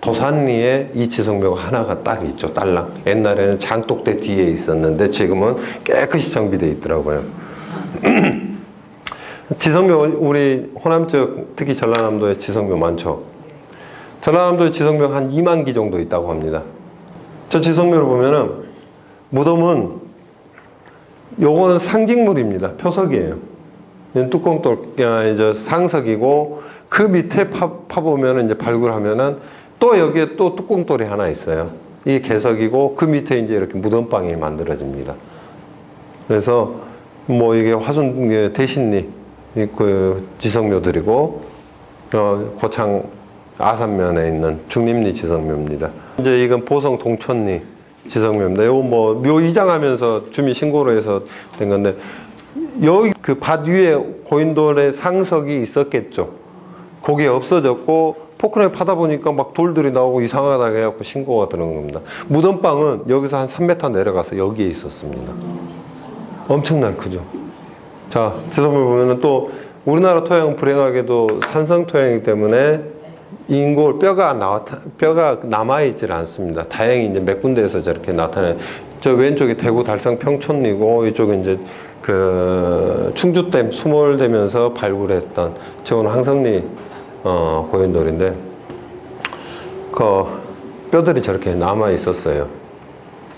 도산리에 이 지성묘가 하나가 딱 있죠. 딸랑. 옛날에는 장독대 뒤에 있었는데 지금은 깨끗이 정비되어 있더라고요. 지성묘, 우리 호남 쪽, 특히 전라남도에 지성묘 많죠. 전라남도에 지성묘 한 2만 기 정도 있다고 합니다. 저 지성묘를 보면은 무덤은 요거는 상징물입니다. 표석이에요. 뚜껑돌 이제 상석이고 그 밑에 파보면은 이제 발굴하면은 또 여기에 또 뚜껑돌이 하나 있어요. 이게 개석이고 그 밑에 이제 이렇게 무덤방이 만들어집니다. 그래서 뭐 이게 화순 대신리 그 지성묘들이고 고창 아산면에 있는 중림리 지성묘입니다. 이제 이건 보성 동천리 지성묘입니다. 요거 뭐 묘 이장하면서 주민 신고로 해서 된 건데 여기 그 밭 위에 고인돌의 상석이 있었겠죠. 거기 없어졌고 포크레인 파다 보니까 막 돌들이 나오고 이상하다 해갖고 신고가 들어온 겁니다. 무덤방은 여기서 한 3m 내려가서 여기에 있었습니다. 엄청나게 크죠. 자, 지성묘 보면은 또 우리나라 토양 불행하게도 산성 토양이기 때문에 인골 뼈가 남아있질 않습니다. 다행히 이제 몇 군데에서 저렇게 나타나요. 저 왼쪽이 대구 달성 평촌리고 이쪽은 이제 그 충주댐 수몰되면서 발굴했던 저건 황성리 고인돌인데 그 뼈들이 저렇게 남아 있었어요.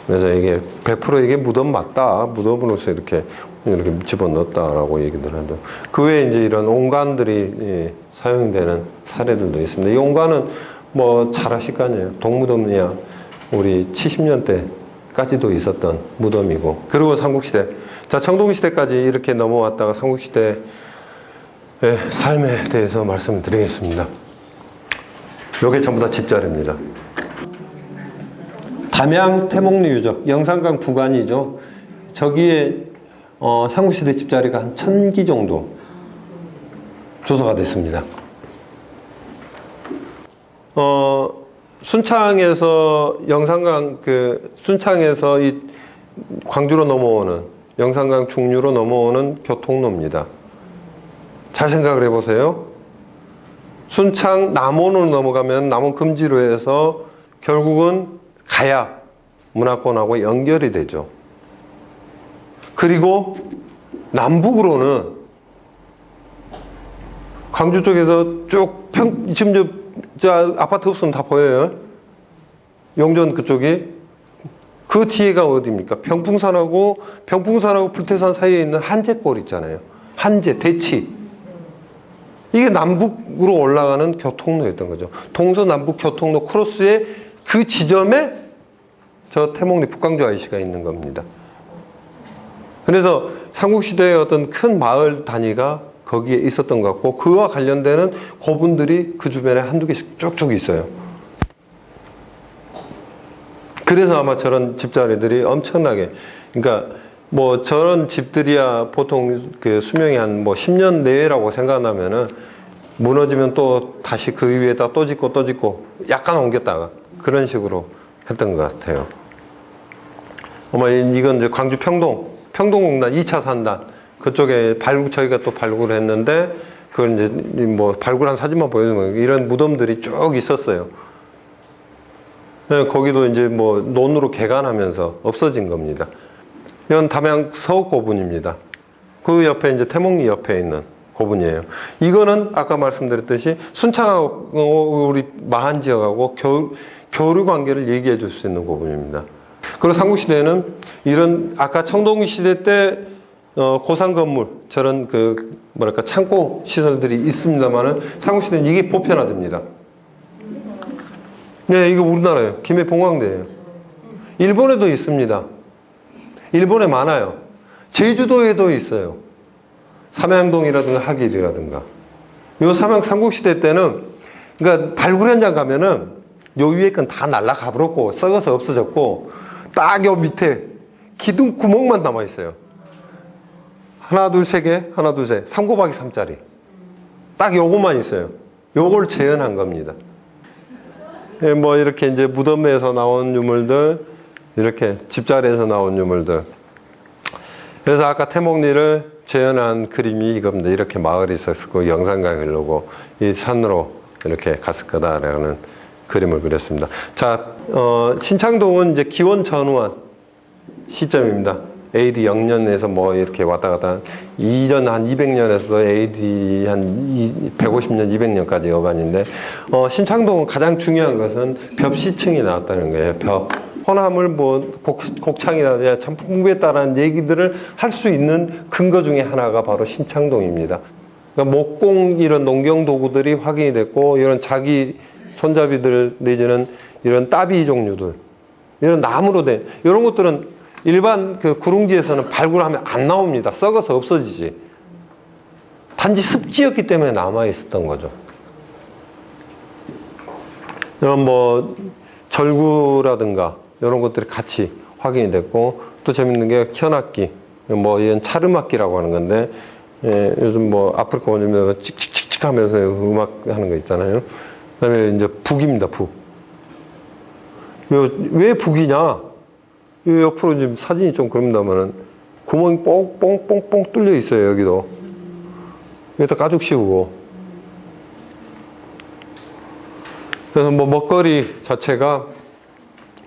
그래서 이게 100% 이게 무덤 맞다. 무덤으로서 이렇게 집어넣었다라고 얘기들 하죠. 그 외에 이제 이런 옹관들이 사용되는 사례들도 있습니다. 이 옹관은 뭐 잘 아실 거 아니에요. 동무덤이야 우리 70년대까지도 있었던 무덤이고, 그리고 삼국시대. 자, 청동시대까지 이렇게 넘어왔다가 삼국시대의 삶에 대해서 말씀을 드리겠습니다. 요게 전부 다 집자리입니다. 담양 태몽리 유적, 영산강 부관이죠. 저기에 삼국시대 집자리가 한 1000기 정도 조사가 됐습니다. 순창에서 영산강 순창에서 이 광주로 넘어오는 영산강 중류로 넘어오는 교통로입니다. 잘 생각을 해보세요. 순창 남원으로 넘어가면 남원 금지로에서 결국은 가야 문화권하고 연결이 되죠. 그리고 남북으로는 광주 쪽에서 쭉 지금 저 아파트 없으면 다 보여요. 용전 그쪽이. 그 뒤에가 어디입니까? 병풍산하고 불태산 사이에 있는 한제골 있잖아요. 한제, 대치. 이게 남북으로 올라가는 교통로였던 거죠. 동서남북 교통로 크로스의 그 지점에 저 태몽리 북광주 IC가 있는 겁니다. 그래서 삼국시대의 어떤 큰 마을 단위가 거기에 있었던 것 같고, 그와 관련되는 고분들이 그 주변에 한두 개씩 쭉쭉 있어요. 그래서 아마 저런 집자리들이 엄청나게, 그러니까 뭐 저런 집들이야 보통 그 수명이 한 뭐 10년 내외라고 생각하면은 무너지면 또 다시 그 위에다 또 짓고 약간 옮겼다가 그런 식으로 했던 것 같아요. 아마 이건 이제 광주 평동공단 2차 산단 그쪽에 저희가 또 발굴을 했는데, 그걸 이제 뭐 발굴한 사진만 보여주면 이런 무덤들이 쭉 있었어요. 거기도 이제 뭐 논으로 개간하면서 없어진 겁니다. 이건 담양 서곡고분입니다. 그 옆에 이제 태몽리 옆에 있는 고분이에요. 이거는 아까 말씀드렸듯이 순창하고 우리 마한 지역하고 교류 관계를 얘기해 줄 수 있는 고분입니다. 그리고 삼국시대에는 이런 아까 청동시대 때 고상 건물 저런 그 뭐랄까 창고 시설들이 있습니다만은 삼국시대는 이게 보편화됩니다. 네, 이거 우리나라예요. 김해 봉황대예요. 일본에도 있습니다. 일본에 많아요. 제주도에도 있어요. 삼양동이라든가 하길이라든가. 요 삼국시대 때는 그러니까 발굴 현장 가면은 요 위에 건 다 날라가 버렸고 썩어서 없어졌고 딱 요 밑에 기둥 구멍만 남아 있어요. 하나 둘 세 개, 하나 둘 셋, 3 곱하기 3짜리. 딱 요것만 있어요. 요걸 재현한 겁니다. 예, 뭐 이렇게 이제 무덤에서 나온 유물들, 이렇게 집자리에서 나온 유물들. 그래서 아까 태몽리를 재현한 그림이 이겁니다. 이렇게 마을이 있었고 영산강이 흐르고 이 산으로 이렇게 갔을 거다라는 그림을 그렸습니다. 자, 신창동은 이제 기원 전후한 시점입니다. AD 0년에서 뭐 이렇게 왔다 갔다 이전 한 200년에서도 AD 한 150년, 200년까지 여간인데 신창동은 가장 중요한 것은 벽시층이 나왔다는 거예요. 호남을 뭐 곡창이나 참 풍부했다라는 얘기들을 할 수 있는 근거 중에 하나가 바로 신창동입니다. 그러니까 목공 이런 농경 도구들이 확인이 됐고, 이런 자기 손잡이들 내지는 이런 따비 종류들, 이런 나무로 된 이런 것들은 일반 그 구릉지에서는 발굴하면 안 나옵니다. 썩어서 없어지지. 단지 습지였기 때문에 남아 있었던 거죠. 이런 뭐 절구라든가 이런 것들이 같이 확인이 됐고, 또 재밌는 게 현악기, 뭐 이런 차르막기라고 하는 건데, 예, 요즘 뭐 아프리카 원주민들 칙칙칙칙 하면서 음악 하는 거 있잖아요. 그다음에 이제 북입니다. 북. 왜 북이냐? 요 옆으로 지금 사진이 좀 그럽니다만은 구멍이 뽕뽕뽕뽕 뚫려 있어요. 여기도. 여기다 가죽 씌우고. 그래서 뭐 먹거리 자체가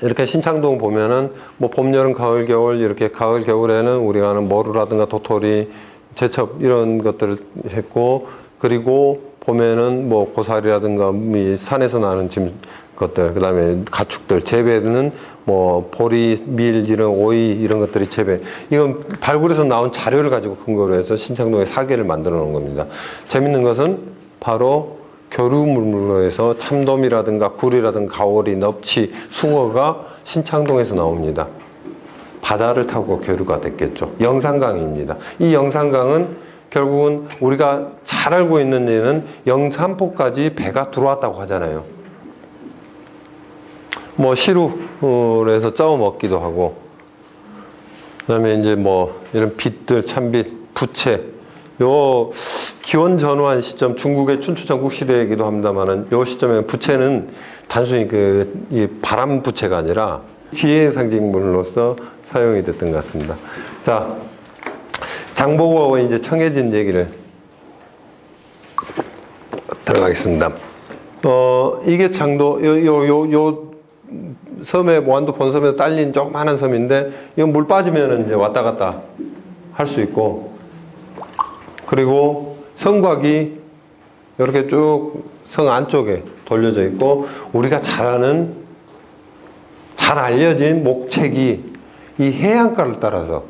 이렇게 신창동 보면은 뭐 봄, 여름, 가을, 겨울 이렇게 가을, 겨울에는 우리가 아는 머루라든가 도토리, 제첩 이런 것들을 했고, 그리고 봄에는 뭐 고사리라든가 이 산에서 나는 지금 것들, 그 다음에 가축들, 재배는 뭐 보리, 밀, 이런 오이 이런 것들이 재배. 이건 발굴에서 나온 자료를 가지고 근거로 해서 신창동에 사계를 만들어 놓은 겁니다. 재밌는 것은 바로 교류물로 해서 참돔이라든가 굴이라든가 가오리, 넙치, 숭어가 신창동에서 나옵니다. 바다를 타고 교류가 됐겠죠. 영산강입니다. 이 영산강은 결국은 우리가 잘 알고 있는 예는 영산포까지 배가 들어왔다고 하잖아요. 뭐 시루에서 쪄 먹기도 하고, 그다음에 이제 뭐 이런 빛들, 참빛, 부채. 요 기원 전후한 시점, 중국의 춘추 전국 시대이기도 합니다만은 요 시점에는 부채는 단순히 이 바람 부채가 아니라 지혜의 상징물로서 사용이 됐던 것 같습니다. 자, 장보고 이제 청해진 얘기를 들어가겠습니다. 이게 장도, 요 섬에, 완도 본섬에서 딸린 조그마한 섬인데, 이건 물 빠지면 이제 왔다 갔다 할 수 있고, 그리고 성곽이 이렇게 쭉 성 안쪽에 돌려져 있고, 우리가 잘 아는, 잘 알려진 목책이 이 해안가를 따라서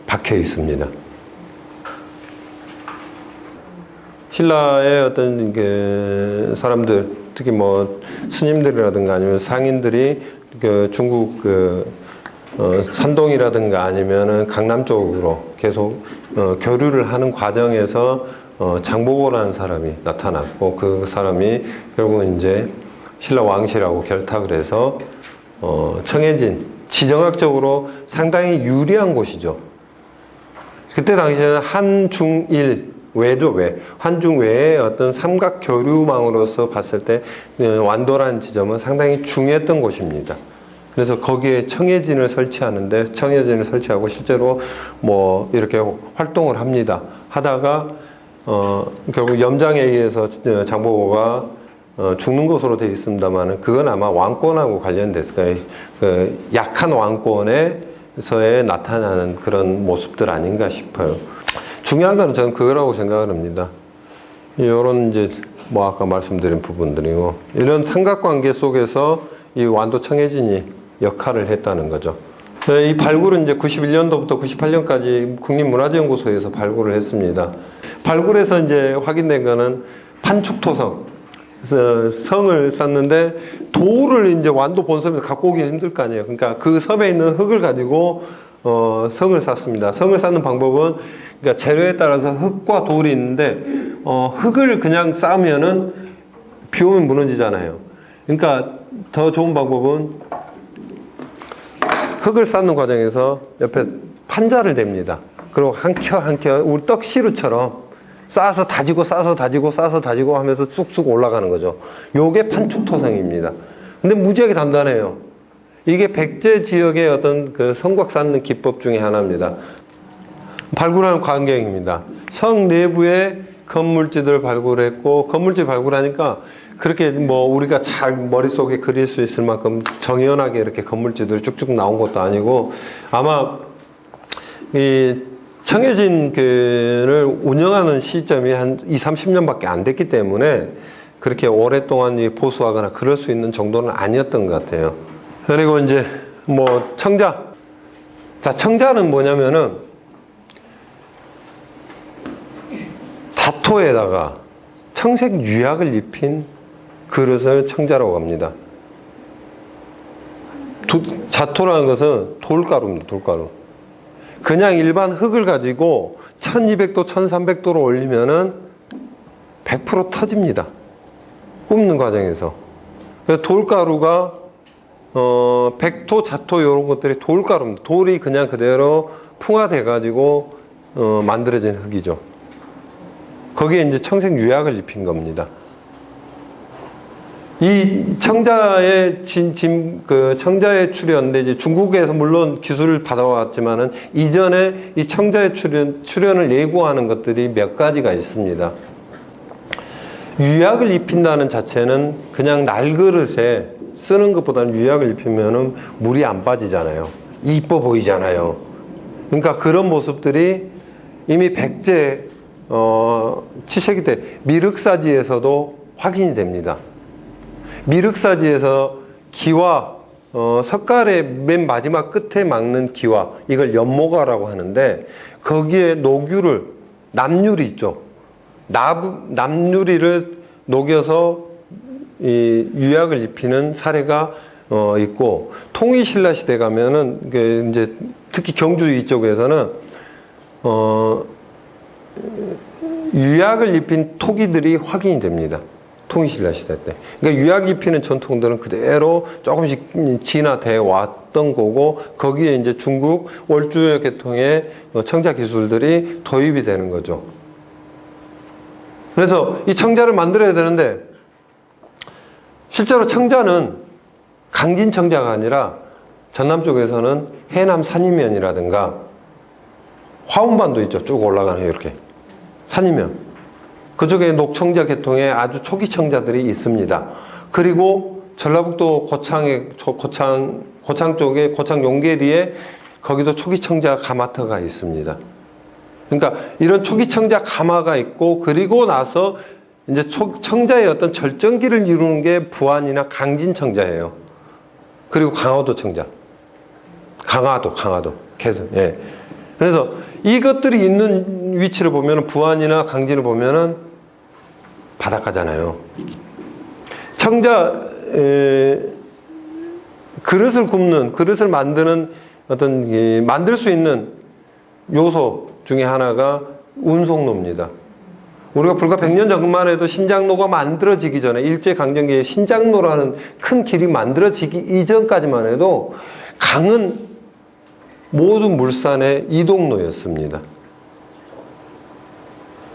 박혀 있습니다. 신라의 어떤 그 사람들, 특히 뭐 스님들이라든가 아니면 상인들이 그 중국 산동이라든가 아니면은 강남 쪽으로 계속 교류를 하는 과정에서 장보고라는 사람이 나타났고, 그 사람이 결국은 이제 신라 왕실하고 결탁을 해서 청해진, 지정학적으로 상당히 유리한 곳이죠. 그때 당시에는 한중일 외도 한중 외의 어떤 삼각 교류망으로서 봤을 때 완도라는 지점은 상당히 중요했던 곳입니다. 그래서 거기에 청해진을 설치하는데, 청해진을 설치하고 실제로 뭐 이렇게 활동을 합니다. 하다가 결국 염장에 의해서 장보고가 죽는 것으로 되어 있습니다만, 그건 아마 왕권하고 관련됐을 거예요. 그 약한 왕권에서의 나타나는 그런 모습들 아닌가 싶어요. 중요한 건 저는 그거라고 생각을 합니다. 이런 이제 뭐 아까 말씀드린 부분들이고, 이런 삼각관계 속에서 이 완도 청해진이 역할을 했다는 거죠. 이 발굴은 이제 91년도부터 98년까지 국립문화재연구소에서 발굴을 했습니다. 발굴에서 이제 확인된 거는 판축토성. 그래서 성을 쌓는데 돌을 이제 완도 본섬에서 갖고 오기는 힘들 거 아니에요. 그러니까 그 섬에 있는 흙을 가지고 성을 쌓습니다. 성을 쌓는 방법은, 그러니까 재료에 따라서 흙과 돌이 있는데 흙을 그냥 쌓으면은 비 오면 무너지잖아요. 그러니까 더 좋은 방법은 흙을 쌓는 과정에서 옆에 판자를 댑니다. 그리고 한 켜 우리 떡시루처럼 쌓아서 다지고 쌓아서 다지고 쌓아서 다지고 하면서 쑥쑥 올라가는 거죠. 요게 판축토성입니다. 근데 무지하게 단단해요. 이게 백제 지역의 어떤 그 성곽 쌓는 기법 중에 하나입니다. 발굴하는 광경입니다. 성 내부에 건물지들 발굴했고, 건물지 발굴하니까 그렇게 뭐 우리가 잘 머릿속에 그릴 수 있을 만큼 정연하게 이렇게 건물지들이 쭉쭉 나온 것도 아니고, 아마 이 청해진을 운영하는 시점이 한 20, 30년밖에 안 됐기 때문에 그렇게 오랫동안 보수하거나 그럴 수 있는 정도는 아니었던 것 같아요. 그리고 이제 뭐 청자. 자, 청자는 뭐냐면은 자토에다가 청색 유약을 입힌 그릇을 청자라고 합니다. 자토라는 것은 돌가루입니다. 돌가루. 그냥 일반 흙을 가지고 1200도, 1300도로 올리면은 100% 터집니다. 굽는 과정에서. 그래서 돌가루가 백토, 자토 이런 것들이 돌가루입니다. 돌이 그냥 그대로 풍화돼 가지고 만들어진 흙이죠. 거기에 이제 청색 유약을 입힌 겁니다. 이 청자의 청자의 출현인데 이제 중국에서 물론 기술을 받아왔지만은 이전에 이 청자의 출현을 예고하는 것들이 몇 가지가 있습니다. 유약을 입힌다는 자체는 그냥 날그릇에 쓰는 것보다는 유약을 입히면은 물이 안 빠지잖아요. 이뻐 보이잖아요. 그러니까 그런 모습들이 이미 백제 7세기 때 미륵사지에서도 확인이 됩니다. 미륵사지에서 기와 석갈의 맨 마지막 끝에 막는 기와, 이걸 연모가라고 하는데 거기에 노규를, 남유리 있죠. 남유리를 녹여서 이 유약을 입히는 사례가 있고, 통일신라 시대 가면은 이제 특히 경주 이쪽에서는 유약을 입힌 토기들이 확인이 됩니다. 통일신라 시대 때. 그러니까 유약 입히는 전통들은 그대로 조금씩 진화돼 왔던 거고, 거기에 이제 중국 월주의 계통의 청자 기술들이 도입이 되는 거죠. 그래서 이 청자를 만들어야 되는데, 실제로 청자는 강진 청자가 아니라 전남 쪽에서는 해남 산이면이라든가 화운반도 있죠. 쭉 올라가는 이렇게 산이면. 그쪽에 녹청자 계통의 아주 초기 청자들이 있습니다. 그리고 전라북도 고창 쪽에 고창 용계리에 거기도 초기 청자 가마터가 있습니다. 그러니까 이런 초기 청자 가마가 있고, 그리고 나서 이제 청자의 어떤 절정기를 이루는 게 부안이나 강진 청자예요. 그리고 강화도 청자. 강화도. 계속, 예. 그래서 이것들이 있는 위치를 보면은, 부안이나 강진을 보면은 바닷가잖아요. 청자, 그릇을 만드는 어떤, 만들 수 있는 요소 중에 하나가 운송로입니다. 우리가 불과 100년 전만 해도 신장로가 만들어지기 전에, 일제강점기에 신장로라는 큰 길이 만들어지기 이전까지만 해도 강은 모든 물산의 이동로였습니다.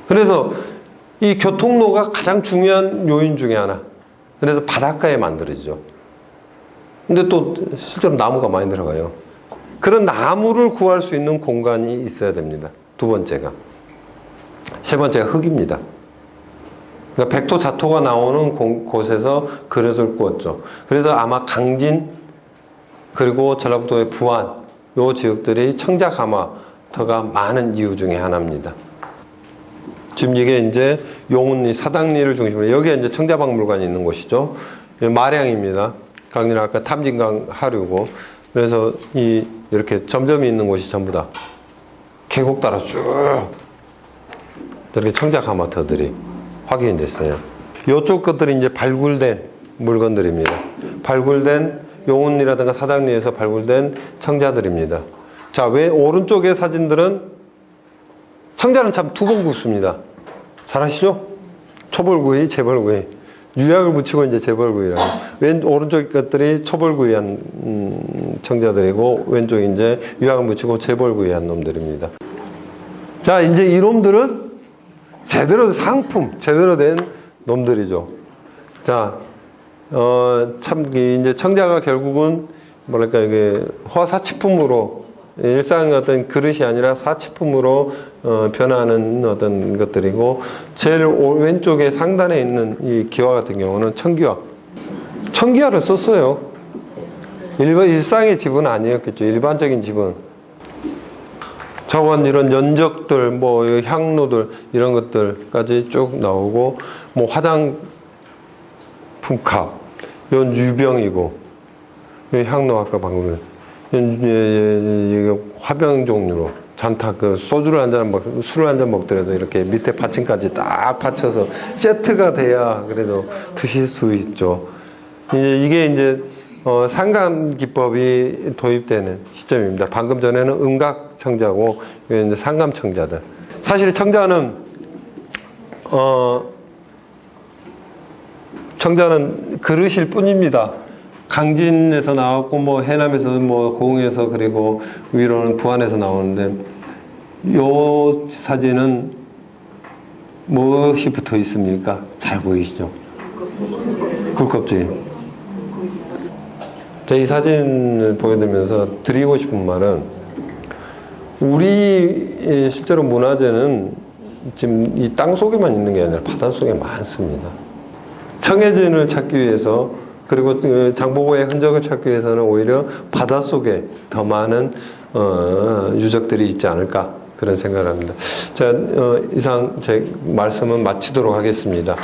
그래서 이 교통로가 가장 중요한 요인 중에 하나. 그래서 바닷가에 만들어지죠. 근데 또 실제로 나무가 많이 들어가요. 그런 나무를 구할 수 있는 공간이 있어야 됩니다. 두 번째가. 세 번째가 흙입니다. 그러니까 백토, 자토가 나오는 곳에서 그릇을 구웠죠. 그래서 아마 강진, 그리고 전라북도의 부안, 요 지역들이 청자 가마터가 많은 이유 중에 하나입니다. 지금 이게 이제 용운리, 사당리를 중심으로, 여기에 이제 청자박물관이 있는 곳이죠. 마량입니다. 강리는 아까 탐진강 하류고, 그래서 이렇게 점점이 있는 곳이 전부 다 계곡 따라 쭉 이렇게 청자 가마터들이 확인이 됐어요. 이쪽 것들이 이제 발굴된 물건들입니다. 발굴된 용운리라든가 사당리에서 발굴된 청자들입니다. 자, 왜 오른쪽의 사진들은, 청자는 참 두 번 굽습니다. 잘 아시죠? 초벌구이, 재벌구이. 유약을 묻히고 이제 재벌구이라고. 오른쪽 것들이 초벌구이한 청자들이고, 왼쪽이 이제 유약을 묻히고 재벌구이한 놈들입니다. 자, 이제 이놈들은 제대로 상품, 제대로 된 놈들이죠. 자, 참, 이제 청자가 결국은, 뭐랄까, 이게, 화사치품으로, 일상의 어떤 그릇이 아니라 사치품으로, 변하는 어떤 것들이고, 제일 왼쪽에 상단에 있는 이 기와 같은 경우는 청기화. 청기화를 썼어요. 일상의 집은 아니었겠죠. 일반적인 집은. 저건 이런 연적들, 뭐, 향로들, 이런 것들까지 쭉 나오고, 뭐, 화장품값, 이건 유병이고, 그 향로 아까 방금 화병 종류로 잔탁 그 소주를 한 잔 술을 한 잔 먹더라도 이렇게 밑에 받침까지 딱 받쳐서 세트가 돼야 그래도 드실 수 있죠. 이게 이제 상감 기법이 도입되는 시점입니다. 방금 전에는 음각 청자고 이제 상감 청자들. 사실 청자는 그릇일 뿐입니다. 강진에서 나왔고 뭐 해남에서 뭐 고흥에서 그리고 위로는 부안에서 나오는데 요 사진은 무엇이 붙어 있습니까? 잘 보이시죠? 굴껍질. 자, 이 사진을 보여드리면서 드리고 싶은 말은 우리 실제로 문화재는 지금 이 땅 속에만 있는 게 아니라 바다 속에 많습니다. 청해진을 찾기 위해서 그리고 장보고의 흔적을 찾기 위해서는 오히려 바닷속에 더 많은 유적들이 있지 않을까 그런 생각을 합니다. 자, 이상 제 말씀은 마치도록 하겠습니다.